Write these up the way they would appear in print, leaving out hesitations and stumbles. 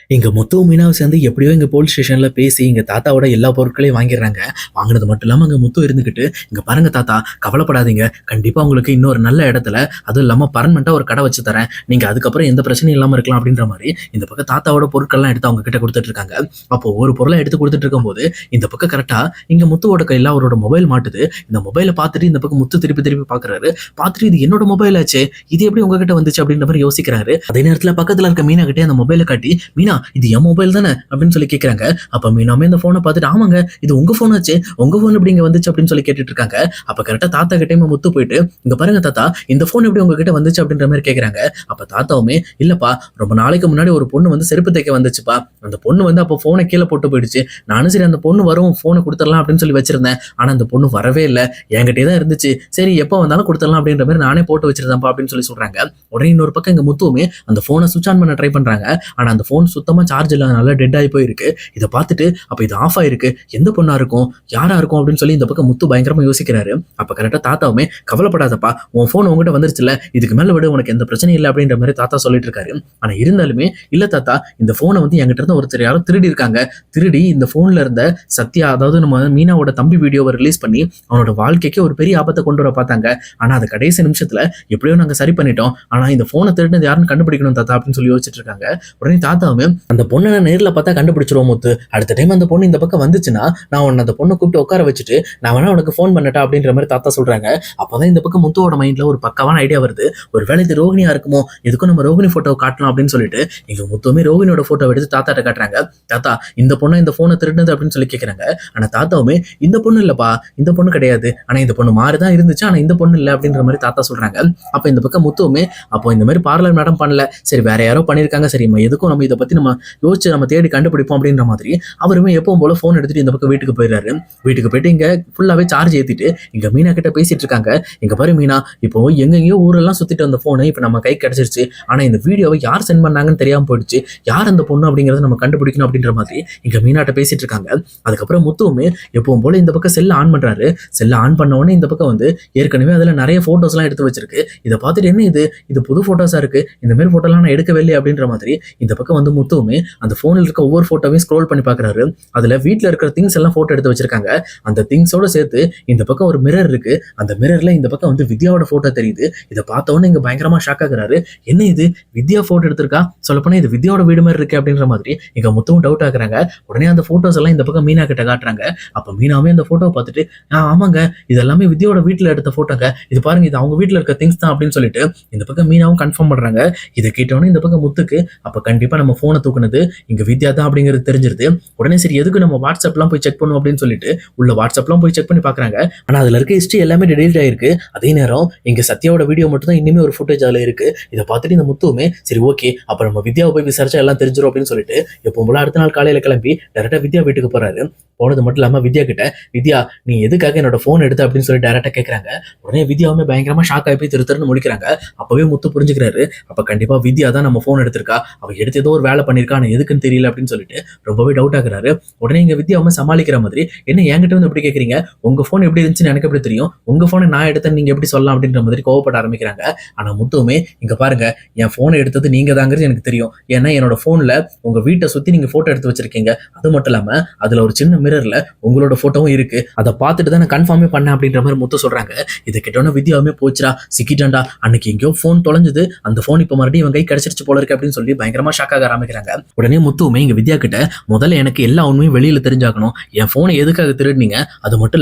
எங்க முத்துவும் மீனாவும் சேர்ந்து எப்படியோ எங்க போலீஸ் ஸ்டேஷன்ல பேசி எங்க தாத்தாவோட எல்லா பொருட்களையும் வாங்கிடுறாங்க. வாங்கினது மட்டும் இல்லாம அங்க முத்து இருந்துகிட்டு, "இங்க பாருங்க தாத்தா, கவலைப்படாதீங்க. கண்டிப்பா உங்களுக்கு இன்னொரு நல்ல இடத்துல, அதுவும் இல்லாம பர்மனென்ட்டா ஒரு கடை வச்சு தரேன். நீங்க அதுக்கப்புறம் எந்த பிரச்சனையும் இல்லாம இருக்கலாம்." அப்படின்ற மாரி இந்த பக்கம் தாத்தாவோட பொருட்கள்லாம் எடுத்து அவங்க கிட்ட குடுத்துட்டு இருக்காங்க. அப்போ ஒரு பொருள எடுத்து குடுத்துட்டு இருக்கும்போது, இந்த பக்கம் கரெக்ட்டா இங்க முத்துவோட கையில அவரோட மொபைல் மாட்டுது. இந்த மொபைல பார்த்துட்டு இந்த பக்கம் முத்து திருப்பி திருப்பி பார்க்குறாரு. பார்த்துட்டு, "இது என்னோட மொபைல் ஆச்சே. இது எப்படி உங்ககிட்ட வந்துச்சு?" அப்படின்ற மாரி யோசிக்கிறாரு. அதே நேரத்துல பக்கத்துல இருக்க மீனா கிட்டே அந்த மொபைல காட்டி, "மீனா, இது என் மொபைல் தானே?" அப்படின்னு சொல்லி கேட்குறாங்க. அப்ப மீனாமே இந்த ஃபோனை பார்த்துட்டு, "ஆமாங்க, இது உங்க ஃபோன் ஆச்சே. உங்க ஃபோன் எப்படி இங்க வந்துச்சு?" அப்படின்னு சொல்லி கேட்டுட்டு இருக்காங்க. அப்ப கரெக்ட்டா தாத்தா கிட்டயுமே முத்து போயிட்டு, "இங்க பாருங்க தாத்தா, இந்த ஃபோன் எப்படி உங்ககிட்ட வந்துச்சு?" அப்படின்ற மாரி கேட்குறாங்க. அப்ப தாத்தாவுமே, "இல்லப்பா, ரொம்ப நாளைக்கு முன்னாடி ஒரு பொண்ணு வந்து செருப்பு தைக்க வந்துச்சுப்பா. அந்த பொண்ணு வந்து அப்போ ஃபோனை கீழ போட்டு போயிடுச்சு. நானும் சரி அந்த பொண்ணு வரும், ஃபோனை குடுத்துறலாம் அப்படின்னு சொல்லி வச்சிருந்தேன். ஆனா அந்த பொண்ணு வரவே இல்ல. என்கிட்டயே தான் இருந்துச்சு. சரி எப்போ வந்தாலும் குடுத்துறலாம் அப்படின்ற மாரி நானே போட்டு வச்சிருந்தேன்ப்பா." அப்படின்னு சொல்லி சொல்றாங்க. உடனே இன்னொரு பக்கம் எங்க முத்துவுமே அந்த ஃபோனை ஸ்விட்ச் ஆன் பண்ண ட்ரை பண்றாங்க. ஆனா அந்த ஃபோன் சுத்தமா சார்ஜ் இல்லாதனால டெட் ஆகி போயிருக்கு. இத பார்த்துட்டு, அப்ப இது ஆஃப் ஆயிருக்கு. எந்த பொண்ணா இருக்கும்? யாரா இருக்கும்? அப்படின்னு சொல்லி இந்த பக்கம் முத்து பயங்கரமா யோசிக்கிறாரு. அப்ப கரெக்ட்டா தாத்தாவுமே, "கவலைப்படாதப்பா, உன் ஃபோன் உன்கிட்ட வந்துருச்சுல்ல. இதுக்கு மேல விடு, உனக்கு எந்த பிரச்சனையும் இல்ல." அப்படின்ற மாரி தாத்தா சொல்லிட்டு இருக்காரு. ஆனா இருந்தாலுமே, "இல்ல தாத்தா, இந்த ஃபோனை வந்து என்கிட்ட இருந்து ஒருத்தர் யாரோ திருடி இருக்காங்க. திருடி இந்த ஃபோன்ல இருந்த சத்யா, அதாவது நம்ம மீனாவோட தம்பி வீடியோவ ரிலீஸ் பண்ணி அவனோட வாழ்க்கைக்கு ஒரு பெரிய ஆபத்த கொண்டு வர பார்த்தாங்க. ஆனா அத கடைசி நிமிஷத்துல எப்படியோ நாங்க சரி பண்ணிட்டோம். ஆனா இந்த ஃபோனை திருடினது யாருன்னு கண்டுபிடிக்கணும் தாத்தா." அப்படின்னு சொல்லி யோசிச்சுட்டு இருக்காங்க. உடனே தாத்தாவுமே, "அந்த பொண்ண நான் நேர்ல பார்த்தா கண்டுபிடிச்சிருவோம் முத்து. அடுத்த டைம் அந்த பொண்ணு இந்த பக்கம் வந்துச்சுன்னா, நான் உன்ன அந்த பொண்ண கூப்பிட்டு உட்கார வச்சுட்டு, நான் வேணா உனக்கு ஃபோன் பண்ணட்டா?" அப்படின்ற மாரி தாத்தா சொல்றாங்க. அப்பதான் இந்த பக்கம் முத்துவோட மைண்ட்ல ஒரு பக்காவான ஐடியா வருது. ஒருவேளை இது ரோகிணியா இருக்குமோ? எதுக்கும் நம்ம ரோகிணி ஃபோட்டோவ காட்டலாம் அப்படின்னு சொல்லிட்டு, எங்க முத்துவுமே ரோகிணியோட ஃபோட்டோவ எடுத்து தாத்தாட்ட காட்டுறாங்க. "தாத்தா, இந்த பொண்ணா இந்த ஃபோன திருடுனது?" அப்படின்னு சொல்லி கேட்கறாங்க. ஆனா தாத்தாவுமே, "இந்த பொண்ணு இல்லப்பா, இந்த பொண்ணு கிடையாது. ஆனா இந்த பொண்ணு மாரி தான் இருந்துச்சு. ஆனா இந்த பொண்ணு இல்ல." அப்படின்ற மாரி தாத்தா சொல்றாங்க. அப்ப இந்த பக்கம் முத்துவுமே, "அப்போ இந்த மாரி பார்லர் மேடம் பண்ணல. சரி வேற யாரோ பண்ணியிருக்காங்க. சரி எதுக்கும் நம்ம இத பத்தி நம்ம யோசிச்சு நம்ம தேடி கண்டுபிடிப்போம்." அப்படின்ற மாதிரி அவருமே எப்பவும் போல ஃபோன் எடுத்துட்டு இந்த பக்கம் வீட்டுக்கு போயிடுறாரு. வீட்டுக்கு போயிட்டு இங்க ஃபுல்லாவே சார்ஜ் ஏத்திட்டு இங்க மீனா கிட்ட பேசிட்டு இருக்காங்க. "இங்க பாரு மீனா, இப்போ எங்கெங்கேயோ ஊரெல்லாம் சுத்திட்டு வந்த ஃபோனு இப்ப நம்ம கைக்கு கிடைச்சிருச்சு. ஆனா இந்த வீடியோவை யார் சென்ட் பண்ணாங்கன்னு தெரியாம போயிடுச்சு. யார் அந்த பொண்ணு அப்படிங்கிறத நம்ம கண்டுபிடிக்கணும்." அப்படின்ற மாதிரி இங்க மீனாட்ட பேசிட்டு இருக்காங்க. அதுக்கப்புறம் முத்துவுமே எப்பவும் போல இந்த பக்கம் செல்ல ஆன் பண்றாரு. செல்ல ஆன் பண்ண உடனே இந்த பக்கம் வந்து ஏற்கனவே அதுல நிறைய போட்டோஸ்லாம் எடுத்து வச்சிருக்கு. இத பார்த்துட்டு, "என்ன இது? இது புது போட்டோஸா இருக்கு. இந்த மாதிரி போட்டோலாம் நான் எடுக்கவே இல்லையே." அப்படின்ற மாதிரி இந்த பக்கம் வந்து முத்துவுமே அந்த ஃபோன்ல இருக்க ஒவ்வொரு போட்டோவையும் ஸ்க்ரோல் பண்ணி பார்க்குறாரு. அதுல வீட்ல இருக்கிற திங்ஸ் எல்லாம் போட்டோ எடுத்து வச்சிருக்காங்க. அந்த திங்ஸோட சேர்த்து இந்த பக்கம் ஒரு மிரர் இருக்கு. அந்த மிரர்ல இந்த பக்கம் வந்து வித்யாவோட போட்டோ தெரியுது. இத பார்த்த உடனே இங்க பயங்கரமா ஷாக் ஆகுறாரு. "என்ன இது? வித்யா போட்டோ எடுத்திருக்கா? சொல்லப்போனா இது வித்யாவோட வீடு மாதிரி இருக்கு." அப்படின்ற மாதிரி இங்க முத்துவும் டவுட் ஆகுறாங்க. உடனே அந்த போட்டோஸ் எல்லாம் இந்த பக்கம் மீனா கிட்ட காட்டுறாங்க. அப்ப மீனாவே அந்த போட்டோவை பார்த்துட்டு, ஆமாங்க, இது எல்லாமே வித்யாவோட வீட்ல எடுத்த போட்டோங்க. இது பாருங்க, இது அவங்க வீட்ல இருக்க திங்ஸ் தான்." அப்படின்னு சொல்லிட்டு இந்த பக்கம் மீனாவும் கன்ஃபார்ம் பண்றாங்க. இத கேட்டோனே இந்த பக்கம் முத்துக்கு, அப்ப கண்டிப்பா நம்ம ஃபோன தூக்குனது இங்க வித்யா தான் அப்படிங்கிறது தெரிஞ்சிருது. உடனே சரி எதுக்கு நம்ம வாட்ஸ்அப்லாம் போய் செக் பண்ணுவோம் அப்படின்னு சொல்லிட்டு உள்ள வாட்ஸ்அப்லாம் போய் செக் பண்ணி பார்க்குறாங்க. ஆனா அதுல இருக்க ஹிஸ்ட்ரி எல்லாமே டெலீட் ஆயிருக்கு. அதே நேரம் இங்க சத்யாவோட வீடியோ மட்டும் தான் இன்னுமே ஒரு ஃபுட்டேஜ் அதுல இருக்கு. இத பார்த்துட்டு இந்த முத்துவுமே, சரி ஓகே, அப்ப நம்ம வித்யாவை போய் விசாரிச்சா எல்லாம் தெரிஞ்சிரும் அப்படின்னு சொல்லிட்டு எப்பவும் போல அடுத்த நாள் காலையில கிளம்பி டைரக்டா வித்யா வீட்டுக்கு போறாரு. போனது மட்டும் இல்லாம வித்யா கிட்ட, "வித்யா, நீ எதுக்காக என்னோட ஃபோன் எடுத்த?" அப்படின்னு சொல்லி டைரக்டா கேட்கறாங்க. உடனே வித்யாவுமே பயங்கரமா ஷாக் ஆகி போய் திரு திருன்னு முழிக்கிறாங்க. அப்பவே முத்து புரிஞ்சுக்கிறாரு. அப்ப கண்டிப்பா வித்யா தான் நம்ம ஃபோன் எடுத்திருக்கா. அவ எடுத்து ஏதோ ஒரு வேலை பண்ணிருக்கா. ஆனா எதுக்குன்னு தெரியல அப்படின்னு சொல்லிட்டு ரொம்பவே டவுட் ஆகுறாரு. உடனே இங்க வித்யாவுமே சமாளிக்கிற மாதிரி, "என்ன என்கிட்ட வந்து எப்படி கேட்கறீங்க? உங்க ஃபோன் எப்படி இருந்துச்சுன்னு எனக்கு எப்படி தெரியும்? உங்க ஃபோனை நான் எடுத்தேன்னு நீங்க எப்படி சொல்லலாம்?" அப்படின்ற மாதிரி கோவப்பட ஆரம்பிக்கிறாங்க. ஆனா முத்துவுமே, "இங்க பாருங்க, என் ஃபோனை எடுத்தது நீங்க தாங்கிறது எனக்கு தெரியும். ஏன்னா என்னோட ஃபோன்ல உங்க வீட்டை சுத்தி நீங்க போட்டோ எடுத்து வச்சிருக்கீங்க. அது மட்டும் இல்லாம அதுல ஒரு சின்ன மிரர்ல உங்களோட போட்டோவும் இருக்கு. அதை பார்த்துட்டு தான் நான் கன்ஃபார்மே பண்ணேன்." அப்படின்ற மாதிரி முத்து சொல்றாங்க. இதை கேட்டோன்னே வித்யாவுமே, "போச்சுடா, சிக்கிட்டான்டா. அன்னைக்கு எங்கேயோ ஃபோன் தொலைஞ்சது, அந்த ஃபோன் இப்ப மறுபடியும் இவன் கை கிடைச்சிருச்சு போல இருக்கு." அப்படின்னு சொல்லி பயங்கரமா ஷாக் ஆக ஆரம்பிக்கிறாங்க. உடனே முத்துவுமே இங்க வித்யா கிட்ட, "முதல்ல எனக்கு எல்லா உண்மையும் வெளியில தெரிஞ்சாகணும். என் ஃபோனை எதுக்காக திருடுனீங்க? அது மட்டும்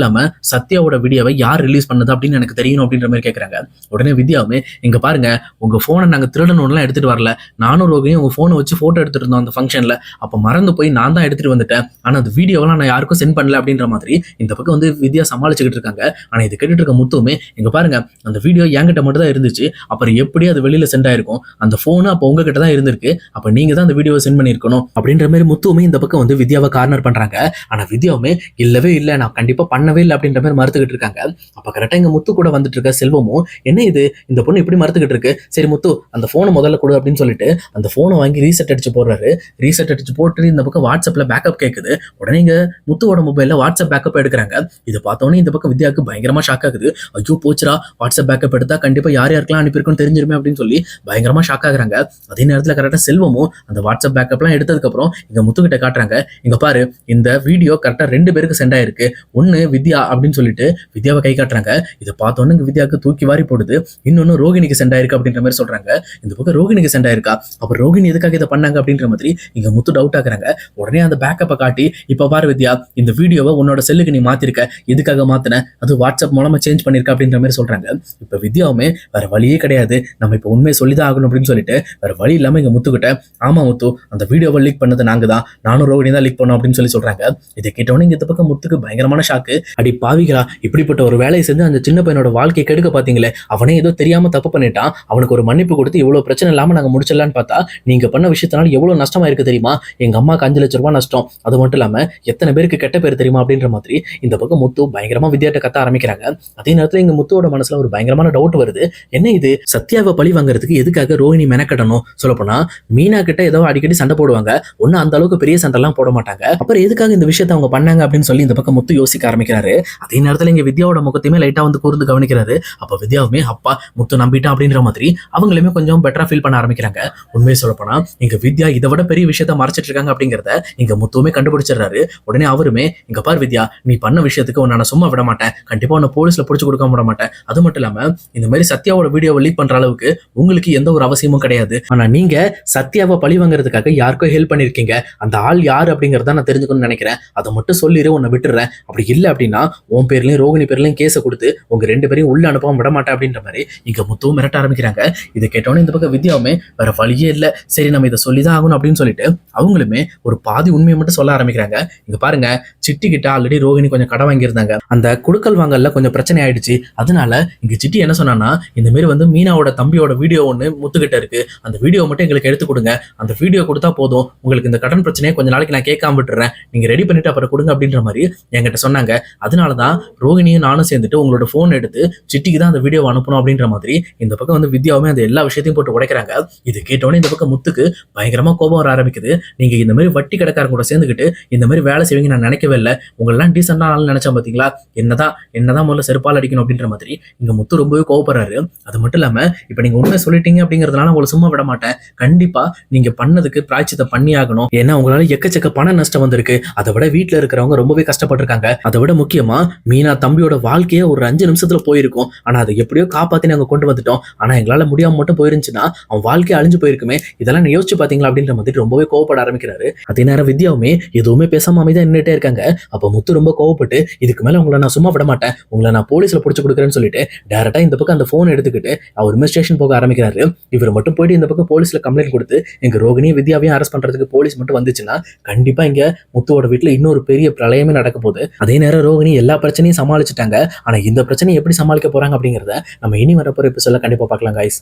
இல்லாம சத்யாவோட வீடியோவை யார் ரிலீஸ் பண்ணது அப்படின்னு எனக்கு தெரியணும்." அப்படின்ற மாதிரி கேட்கறாங்க. உடனே வித்யாவுமே, "இங்க பாருங்க, உங்க ஃபோனை நாங்க திருடணும்லாம் எடுத்துட்டு வரல. நானும் ரோகியும் உங்க ஃபோனை வச்சு போட்டோ எடுத்துட்டு இருந்தோம் அந்த ஃபங்க்ஷன்ல. அப்ப மறந்து போய் நான் தான் எடுத்துட்டு வந்துட்டேன். ஆனா அந்த வீடியோவெல்லாம் நான் யாருக்கும் சென்ட் பண்ணல." அப்படின்ற மாதிரி இந்த பக்கம் வந்து வித்யா சமாளிச்சுக்கிட்டு இருக்காங்க. ஆனா இது கேட்டுட்டு இருக்க முத்துவுமே, "இங்க பாருங்க, அந்த வீடியோ என்கிட்ட மட்டும் தான் இருந்துச்சு. அப்புறம் எப்படி அது வெளியில சென்ட் ஆயிருக்கும்? அந்த ஃபோனு அப்போ உங்ககிட்ட தான் இருந்திருக்கு. அப்ப நீங்க தான் அந்த வீடியோவை சென்ட் பண்ணியிருக்கணும்." அப்படின்ற மாதிரி முத்துவுமே இந்த பக்கம் வந்து வித்யாவை கார்னர் பண்றாங்க. ஆனா வித்யாவுமே, "இல்லவே இல்ல, நான் கண்டிப்பா பண்ணவே இல்லை." அப்படின்ற மாதிரி மறுத்துக்கிட்டு இருக்காங்க. அப்ப கரெக்டா இங்க முத்து கூட வந்துட்டு இருக்க செல்வமும், "என்ன இது, இந்த பொண்ணு இப்படி மறுத்துக்கிட்டு இருக்கு. சரி முத்து, அந்த ஃபோனை முதல்ல கொடு." அப்படின்னு சொல்லிட்டு அந்த ஃபோனை வாங்கி ரீசெட் அடிச்சு போடுறாரு. ரீசெட் அடிச்சு போட்டு இந்த பக்கம் வாட்ஸ்அப்ல பேக்கப் கேட்குது. உடனே இங்க முத்துவோட மொபைல்ல வாட்ஸ்அப் பேக்கப் எடுக்கிறாங்க. இதை பார்த்தோன்னே இந்த பக்கம் வித்யாவுக்கு பயங்கரமா ஷாக் ஆகுது. "ஐயோ போச்சுடா, வாட்ஸ்அப் பேக்கப் எடுத்தா கண்டிப்பா யார் யாருக்கெல்லாம் அனுப்பியிருக்குன்னு தெரிஞ்சிருமே." அப்படின்னு சொல்லி பயங்கரமா ஷாக் ஆகுறாங்க. அதே நேரத்தில் கரெக்டாக செல்வமும் அந்த வாட்ஸ்அப் பேக்கப்லாம் எடுத்ததுக்கப்புறம் இங்க முத்துக்கிட்ட காட்டுறாங்க. இங்க பாரு, இந்த வீடியோ கரெக்டா 2 பேருக்கு சென்ட் ஆயிருக்கு. ஒன்னு வித்யா அப்படின்னு சொல்லிட்டு வித்யாவை கை காட்டுறாங்க. இதை பார்த்தோன்னு இங்க வித்யாவுக்கு தூக்கி வாரி போடுது. இன்னொன்னு ரோகிணிக்கு சென்ட் ஆயிருக்கு அப்படின்ற மாதிரி சொல்றாங்க. இந்த பக்கம் ரோகிணிக்கு சென்ட் ஆயிருக்கா, அப்ப ரோகிணி எதுக்காக இதை பண்ணாங்க அப்படின்ற மாதிரி இங்க முத்து டவுட் ஆகுறாங்க. உடனே அந்த பேக்கப்பை காட்டி, இப்ப பாரு வித்யா, இந்த வீடியோவை உன்னோட செல்லுக்கு நீ மாத்திருக்க, எதுக்காக மாத்தின, அது வாட்ஸ்அப் மூலமா சேஞ்ச் பண்ணிருக்க அப்படின்ற மாதிரி சொல்றாங்க. இப்ப வித்யாவுமே வேற வழியே கிடையாது, நம்ம இப்ப உண்மையை சொல்லிதான் ஆகணும் அப்படின்னு சொல்லிட்டு வேற வழி இல்லாம இங்க முத்துக்கிட்ட, ஆமா முத்து, அந்த வீடியோவை லீக் பண்ணது நாங்க தான், நானும் ரோகிணி தான் லீக் பண்ணோம் அப்படின்னு சொல்லி சொல்றாங்க. இதை கேட்டவொடனே இந்த பக்கம் முத்துக்கு பயங்கரமான ஷாக்கு. அடி பாவிகளா, இப்படிப்பட்ட ஒரு வேலையை செஞ்சு அந்த சின்ன பையனோட வாழ்க்கையை கெடுக்க பாத்தீங்களே, அவனே ஏதோ தெரியாம தப்பு பண்ணிட்டான், அவனுக்கு ஒரு மன்னிப்பு கொடுத்து இவ்வளவு பிரச்சனை இல்லாம நாங்க முடிச்சிடலான்னு பார்த்தா நீங்க பண்ண விஷயத்தினால எவ்வளவு நஷ்டமா இருக்கு தெரியுமா, எங்க அம்மாக்கு 5 லட்சம் ரூபாய் நஷ்டம், அது மட்டும் இல்லாம எத்தனை பேருக்கு கெட்ட பேர் தெரியுமா அப்படின்ற மாதிரி இந்த பக்கம் முத்து பயங்கரமா வித்யாட்ட கத்த ஆரம்பிக்கிறாங்க. அதே நேரத்துல இங்க முத்துவோட மனசுல ஒரு பயங்கரமான டவுட் வருது. என்ன இது, சத்யாவை பழி வாங்குறதுக்கு எதுக்காக ரோஹிணி மெனக்கட்டணும்? சொல்லப்போனா மீனா கிட்ட ஏதோ அடிக்கடி சண்டை போடுவாங்க, ஒன்னும் அந்த அளவுக்கு பெரிய சண்டைலாம் போட மாட்டாங்க, அப்புறம் எதுக்காக இந்த விஷயத்தை அவங்க பண்ணாங்க அப்படின்னு சொல்லி இந்த பக்கம் முத்து யோசிக்க ஆரம்பிக்கிறாரு. அதே நேரத்துல இங்க வித்யாவோட முகத்தையுமே லைட்டா வந்து கூர்ந்து கவனிக்கிறாரு. அப்ப வித்யாவுமே அப்பா முத்து நம்பிட்டான் அப்படின்ற மாதிரி அவங்களுமே கொஞ்சம் பெட்டரா ஃபீல் பண்ண ஆரம்பிக்கிறாங்க. உண்மையை சொல்லப்போனா இங்க வித்யா இதை விட பெரிய விஷயத்த மறைச்சிட்டு இருக்காங்க அப்படிங்கறத இங்க முத்துவுமே கண்டுபிடிச்சிடறாரு. உடனே அவருமே, இங்க பார் வித்யா, நீ பண்ண விஷயத்துக்கு உன்னை நான் சும்மா விட மாட்டேன், கண்டிப்பா உன்னை போலீஸ்ல புடிச்சு கொடுக்க விட மாட்டேன், அது மட்டும் இல்லாம இந்த மாதிரி சத்யாவோட வீடியோவை லீக் பண்ற அளவுக்கு உங்களுக்கு எந்த ஒரு அவசியமும் கிடையாது, ஆனா நீங்க சத்யாவை பழி வாங்குறதுக்காக யாருக்கோ ஹெல்ப் பண்ணிருக்கீங்க, அந்த ஆள் யாரு அப்படிங்கறத நான் தெரிஞ்சுக்கணும்னு நினைக்கிறேன், அதை மட்டும் சொல்லிடு, உன்னை விட்டுறேன், அப்படி இல்லை அப்படின்னா உன் பேர்லயும் ரோகிணி பேர்லயும் கேஸை கொடுத்து உங்க 2 பேரையும் உள்ள அனுப்பாம விட மாட்டேன் அப்படின்ற மாதிரி இங்க முத்துவும் மிரட்ட ஆரம்பிக்கிறாங்க. இதை கேட்டோன்னே இந்த பக்கம் வித்யாவுமே வேற வழியே இல்லை, சரி நம்ம இதை சொல்லிதான் ஆகணும் அப்படின்னு சொல்லிட்டு அவங்களுமே ஒரு பாதி உண்மையை மட்டும் சொல்ல ஆரம்பிக்கிறாங்க. இங்க பாருங்க, சிட்டி கிட்ட ஆல்ரெடி ரோகிணி கொஞ்சம் கடன் வாங்கியிருந்தாங்க, அந்த குடுக்கல் வாங்கல்ல கொஞ்சம் பிரச்சனை ஆயிடுச்சு, அதனால இங்க சிட்டி என்ன சொன்னா, இந்த மாதிரி வந்து மீனாவோட தம்பியோட வீடியோ ஒன்று முத்துக்கிட்ட இருக்கு, அந்த வீடியோ மட்டும் எங்களுக்கு எடுத்து கொடுங்க, அந்த வீடியோ கொடுத்தா போதும், உங்களுக்கு இந்த கடன் பிரச்சனையை கொஞ்ச நாளைக்கு நான் கேட்காம விட்டுறேன், நீங்க ரெடி பண்ணிட்டு அப்புறம் கொடுங்க அப்படின்ற மாதிரி என்கிட்ட சொன்னாங்க. அதனாலதான் ரோகிணியும் நானும் சேர்ந்துட்டு உங்களோட போன் எடுத்து சிட்டிக்கு தான் அந்த வீடியோ அனுப்பணும் அப்படின்ற மாதிரி இந்த பக்கம் வந்து வித்யாவுமே அந்த எல்லா விஷயத்தையும் போட்டு உடைக்கிறாங்க. இது கேட்டோன்னே இந்த பக்கம் முத்துக்கு பயங்கரமா கோபம் வர ஆரம்பிக்குது. நீங்க இந்த மாதிரி வட்டி கடைக்காரங்க கூட சேர்ந்துக்கிட்டு இந்த மாதிரி வேலை செய்வீங்க நான் நினைக்கவே இல்லை, உங்களெல்லாம் டீசெண்டா ஆள் நினைச்சா பாத்தீங்களா, என்னதான் முதல்ல செருப்பால் அடிக்கணும் அப்படின்ற மாதிரி இங்க முத்து ரொம்பவே கோவப்படுறாரு. அது மட்டும் இல்லாம இப்ப நீங்க உண்மை சொல்லிட்டீங்க அப்படிங்கறதுனால உங்களை சும்மா விட மாட்டேன், கண்டிப்பா நீங்க பண்ணதுக்கு பிராய்ச்சித்தை பண்ணி ஆகணும், ஏன்னா உங்களால எக்கச்சக்க பண நஷ்டம் வந்திருக்கு, அதை விட வீட்டுல இருக்கிறவங்க ரொம்பவே கஷ்டப்பட்டிருக்காங்க, அதை விட முக்கியமா மீனா தம்பியோட வாழ்க்கையை ஒரு 5 நிமிஷத்துல போயிருக்கும், ஆனா அதை எப்படியோ காப்பாத்தி நாங்க கொண்டு வந்துட்டோம், ஆனா எங்களால முடியாம மட்டும் போயிருந்துச்சுன்னா அவன் வாழ்க்கை அழிஞ்சு போயிருக்குமே, இதெல்லாம் யோசிச்சு பாத்தீங்களா அப்படின்ற மாதிரி ரொம்பவே கோவப்பட ஆரம்பிக்கிறாரு. அதே நேரம் வித்யாவுமே எதுவுமே பேசாம அமைதியா நின்றுட்டே இருக்காங்க. அப்ப முத்து ரொம்ப கோவப்பட்டு, இதுக்கு மேல உங்களை நான் சும்மா விட மாட்டேன், உங்களை நான் போலீஸ்ல புடிச்சு கொடுக்குறேன்னு சொல்லிட்டு டைரக்டா இந்த பக்கம் அந்த போன் எடுத்துக்கிட்டு அவர் ஸ்டேஷன் போக ஆரம்பிக்கிறாரு. இவர் மட்டும் போயிட்டு இந்த பக்கம் போலீஸ்ல கம்ப்ளைண்ட் கொடுத்து எங்க ரோகிணியும் வித்யாவையும் அரெஸ்ட் பண்றதுக்கு போலீஸ் மட்டும் வந்துச்சுன்னா கண்டிப்பா இங்க முத்துவோட வீட்டுல இன்னொரு பெரிய பிரளயமே நடக்க போகுது. அதே நேரம் ரோகிணி எல்லா பிரச்சனையும் சமாளிச்சுட்டாங்க, ஆனா இந்த பிரச்சனையை எப்படி சமாளிக்க போறாங்க அப்படிங்கறத நம்ம இனி வரப்போற எபிசோட்ல கண்டிப்பா பார்க்கலாம் guys.